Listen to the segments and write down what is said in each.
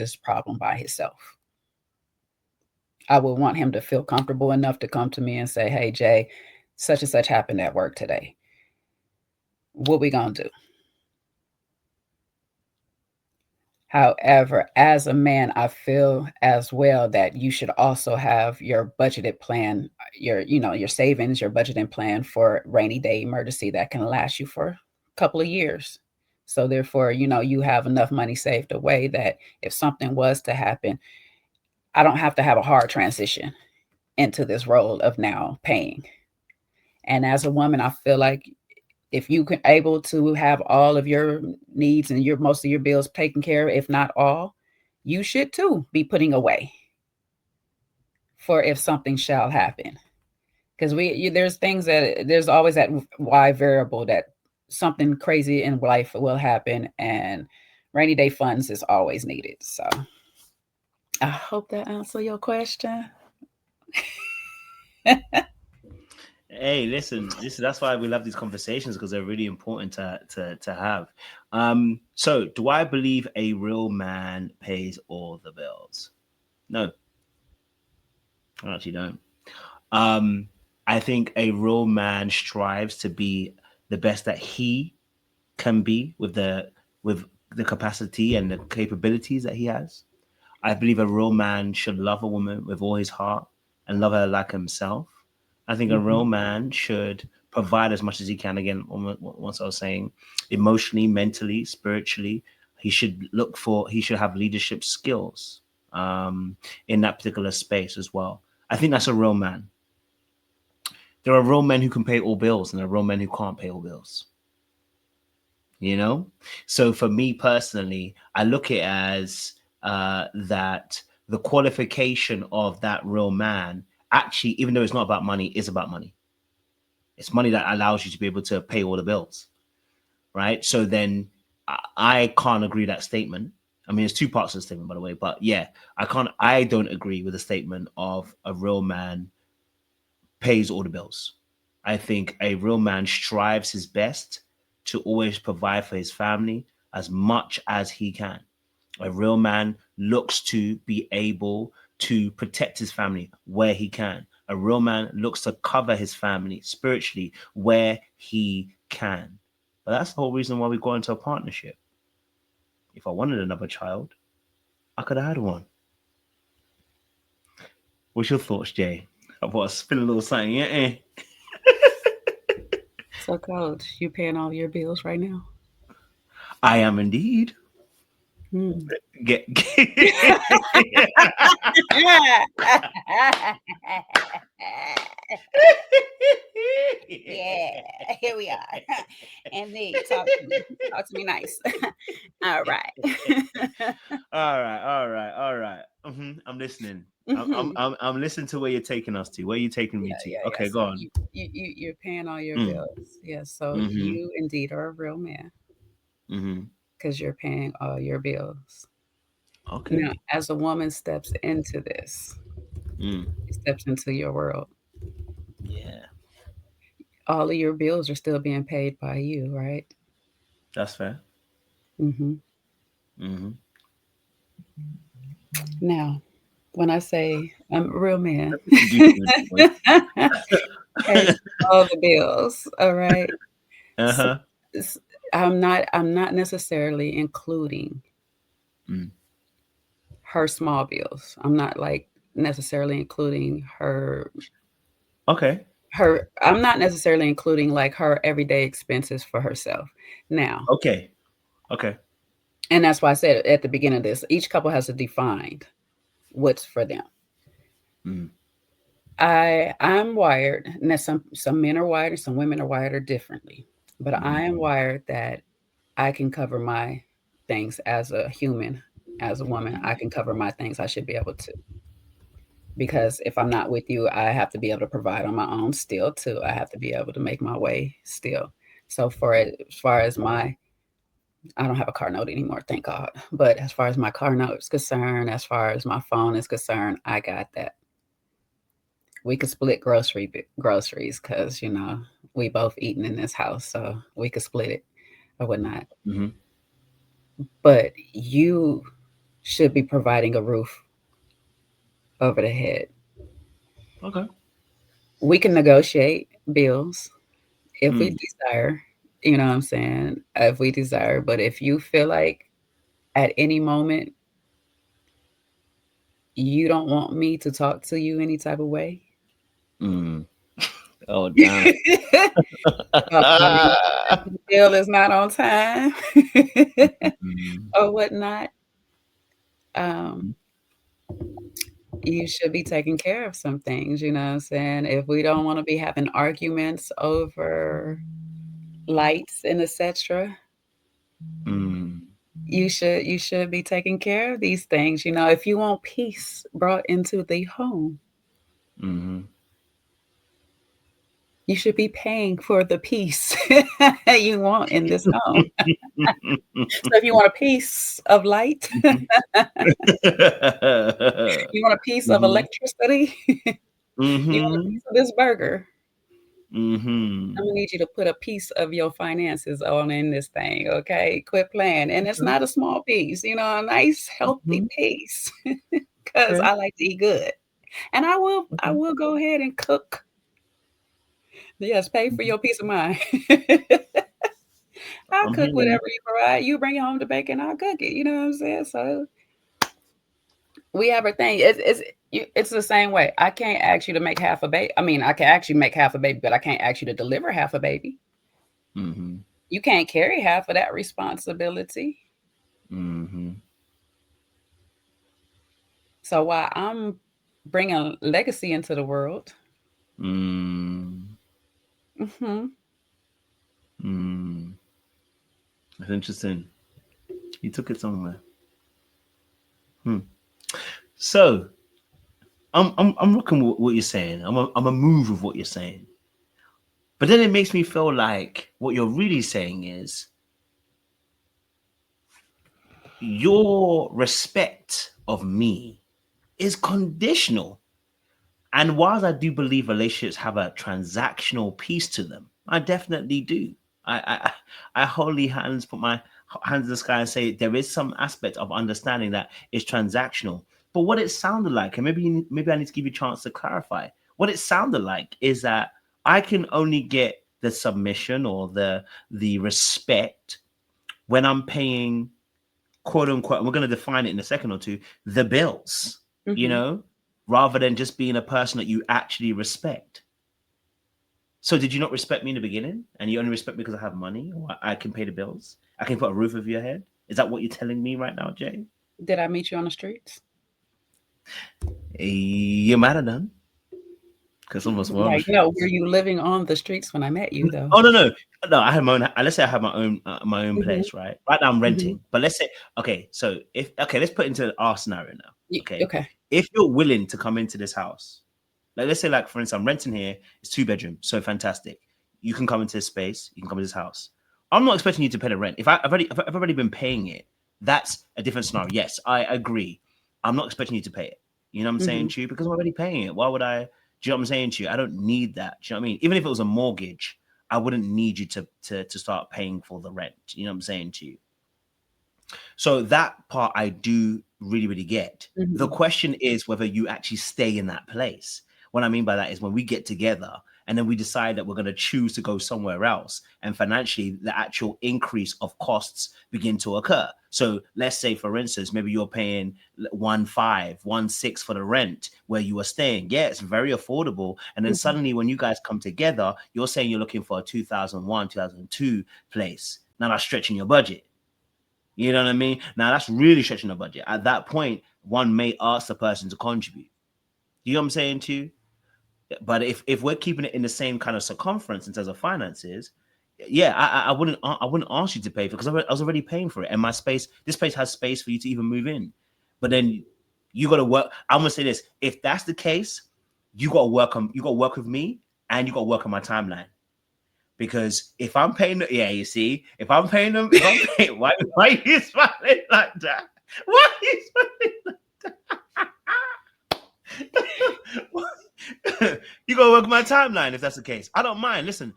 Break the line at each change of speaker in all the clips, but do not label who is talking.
this problem by himself. I would want him to feel comfortable enough to come to me and say, "Hey, Jay, such and such happened at work today. What we gonna do?" However, as a man, I feel as well that you should also have your budgeted plan, your savings, your budgeting plan for rainy day emergency that can last you for a couple of years. So therefore, you have enough money saved away that if something was to happen, I don't have to have a hard transition into this role of now paying. And as a woman, I feel like if you can able to have all of your needs and your most of your bills taken care of, if not all, you should too be putting away for if something shall happen. Because there's things that there's always that why variable that something crazy in life will happen, and rainy day funds is always needed. So I hope that answer your question.
Hey, listen, that's why we love these conversations, because they're really important to have. So do I believe a real man pays all the bills? No, I actually don't. I think a real man strives to be the best that he can be with the capacity and the capabilities that he has. I believe a real man should love a woman with all his heart and love her like himself. I think a real
Mhm.
man should provide as much as he can. Again, once I was saying, emotionally, mentally, spiritually, he should have leadership skills in that particular space as well. I think that's a real man. There are real men who can pay all bills, and there are real men who can't pay all bills. You know, so for me personally, I look at it as that the qualification of that real man, actually, even though it's not about money, is about money. It's money that allows you to be able to pay all the bills, right? So then I can't agree with that statement. I mean, there's two parts of the statement, by the way, but yeah, I don't agree with the statement of a real man pays all the bills. I think a real man strives his best to always provide for his family as much as he can. A real man looks to be able to protect his family where he can. A real man looks to cover his family spiritually where he can. But that's the whole reason why we got into a partnership. If I wanted another child, I could have had one. What's your thoughts, Jay? I want to spin a little something. Yeah.
So, Coach, you paying all your bills right now?
I am indeed.
Hmm.
Get
Yeah, here we are. Indeed, talk to me. Talk to me nice. All right.
all right. I'm listening. I'm listening to where you're taking us to. Where you taking me
Yeah,
to?
yeah, yeah.
Okay, go
So
on.
you're paying all your
Mm,
bills. Yeah. So
mm-hmm,
you indeed are a real man
mm-hmm.
because you're paying all your bills. Now,
Okay.
as a woman steps into this,
Mm,
steps into your world,
yeah,
all of your bills are still being paid by you, right?
that's fair.
Hmm.
Mm-hmm.
Now, when I say I'm a real man,
Do too much, boy.
pay all the bills, all right? So,
Uh-huh.
s- I'm not necessarily including
Mm.
her small bills. I'm not like necessarily including
Okay.
I'm not necessarily including like her everyday expenses for herself. Now,
Okay. Okay.
and that's why I said at the beginning of this, each couple has to define what's for them.
Mm.
I'm wired, and that some men are wired and some women are wired or differently. But I am
Mm.
wired that I can cover my things as a human, as a woman. I can cover my things. I should be able to. Because if I'm not with you, I have to be able to provide on my own still too. I have to be able to make my way still. So as far as I don't have a car note anymore, thank God. But as far as my car note is concerned, as far as my phone is concerned, I got that. We could split groceries because we both eating in this house, so we could split it or whatnot.
Mm-hmm.
But you should be providing a roof over the head.
Okay.
We can negotiate bills if we
Mm,
desire, you know what I'm saying? If we desire, but if you feel like at any moment you don't want me to talk to you any type of way,
mm. Oh, damn.
or the bill is not on time
Mm,
or whatnot, um, you should be taking care of some things, you know what I'm saying? If we don't want to be having arguments over lights and etc.,
mm,
you should be taking care of these things. You know, if you want peace brought into the home,
mm.
you should be paying for the peace you want in this home. So if you want a piece of light, you want a piece of
Mhm,
electricity, you want a
mhm,
piece of this burger, I'm
mhm.
gonna need you to put a piece of your finances on in this thing, okay? Quit playing. And it's
Okay,
not a small piece, you know, a nice healthy
mhm,
piece. Cause
okay,
I like to eat good. And I
okay.
will go ahead and cook. Yes, pay for
Mhm.
your peace of mind. I'll
I'm
cook
hearing
whatever you provide. You bring it home to bacon, I'll cook it. You know what I'm saying? So we have a thing. It's the same way. I can't ask you to make half a baby. I mean, I can actually make half a baby, but I can't ask you to deliver half a baby.
you. Mhm,
You can't carry half of that responsibility.
mhm,
So while I'm bringing legacy into the world,
mm,
hmm
mm. That's interesting. You took it somewhere. Hmm. So I'm rocking with what you're saying. I'm a move with what you're saying. But then it makes me feel like what you're really saying is your respect of me is conditional. And whilst I do believe relationships have a transactional piece to them, I definitely do. I wholly hands put my hands in the sky and say there is some aspect of understanding that is transactional. But what it sounded like, and maybe I need to give you a chance to clarify. What it sounded like is that I can only get the submission or the respect when I'm paying quote unquote, and we're going to define it in a second or two, the bills, you
hmm
know, rather than just being a person that you actually respect. So did you not respect me in the beginning? And you only respect me because I have money or I can pay the bills? I can put a roof over your head? Is that what you're telling me right now, Jay?
did I meet you on the streets?
You might have done because some of us were on the
Like, no, were
streets.
you living on the streets when I met you, though?
Oh no! I have my own. Let's say I have my own
hmm
place, right? Right now I'm
hmm
renting, but let's say okay. So if okay, let's put into our scenario now. Okay,
Okay.
if you're willing to come into this house, like let's say like for instance, I'm renting here. It's 2 bedroom, so fantastic. You can come into this space. You can come into this house. I'm not expecting you to pay the rent. If I've already been paying it, that's a different scenario. Yes, I agree. I'm not expecting you to pay it. You know what I'm saying
hmm
to you? Because I'm already paying it. Why would I? Do you know what I'm saying to you? I don't need that. Do you know what I mean? Even if it was a mortgage, I wouldn't need you to start paying for the rent. You know what I'm saying to you? So that part I do really get. The
hmm
question is whether you actually stay in that place. What I mean by that is when we get together and then we decide that we're going to choose to go somewhere else, and financially the actual increase of costs begin to occur. So let's say, for instance, maybe you're paying 1.5, 1.6 for the rent where you are staying. Yeah, it's very affordable. And then
hmm
suddenly when you guys come together, you're saying you're looking for a 2001, 2002 place. Now that's stretching your budget. You know what I mean? Now that's really stretching the budget. At that point, one may ask the person to contribute. You know what I'm saying to you? But if we're keeping it in the same kind of circumference in terms of finances, yeah, I wouldn't ask you to pay for because I was already paying for it, and this place has space for you to even move in. But then you got to work. I'm gonna say this: if that's the case, you got to work with me, and you got to work on my timeline. Because if I'm paying, yeah, you see, if I'm paying them, if I'm paying, why are you smiling like that? Why are you smiling? You gotta work my timeline if that's the case. I don't mind. Listen,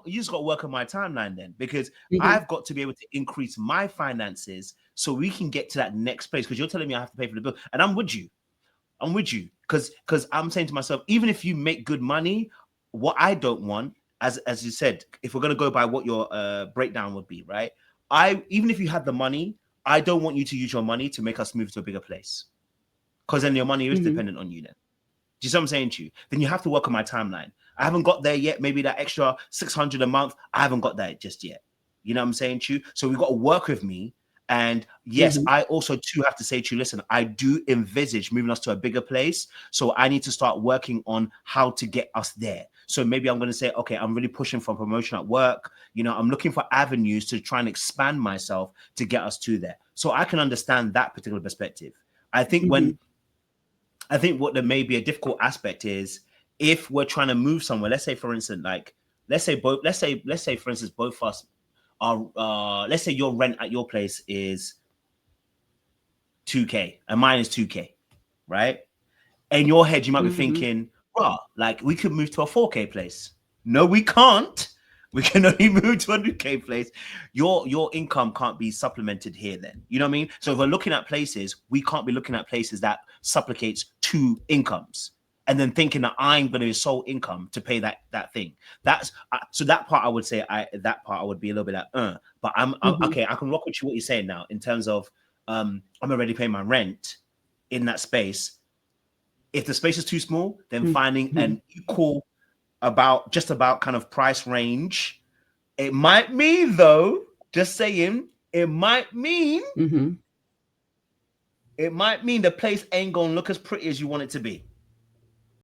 you just got to work on my timeline then, because
Mhm.
I've got to be able to increase my finances so we can get to that next place. Because you're telling me I have to pay for the bill, and I'm with you. I'm with you, because I'm saying to myself, even if you make good money, what I don't want, as you said, if we're gonna go by what your breakdown would be, right? I Even if you had the money, I don't want you to use your money to make us move to a bigger place, because then your money is
Mhm.
dependent on you. Then, do you see what I'm saying to you? Then you have to work on my timeline. I haven't got there yet. Maybe that extra 600 a month, I haven't got that just yet. You know what I'm saying to you? So we've got to work with me. And yes,
Mhm.
I also too have to say to you, listen, I do envisage moving us to a bigger place. So I need to start working on how to get us there. So maybe I'm going to say, okay, I'm really pushing for promotion at work. You know, I'm looking for avenues to try and expand myself to get us to there. So I can understand that particular perspective. I think
Mhm.
when I think what there may be a difficult aspect is if we're trying to move somewhere. Let's say, for instance, like let's say for instance, both of us are let's say your rent at your place is 2K and mine is 2K, right? In your head, you might be
Mhm.
thinking, "Well, like we could move to a 4K place." No, we can't. We can only move to a 2K place. Your income can't be supplemented here. Then you know what I mean. So if we're looking at places, we can't be looking at places that supplicates two incomes, and then thinking that I'm going to be sole income to pay that thing. That's so that part I would say that part I would be a little bit like. But I'm
Mhm.
okay. I can rock with you what you're saying now in terms of I'm already paying my rent in that space. If the space is too small, then finding
Mhm.
an equal about just about kind of price range. It might mean though, just saying,
Mhm.
it might mean the place ain't gonna look as pretty as you want it to be.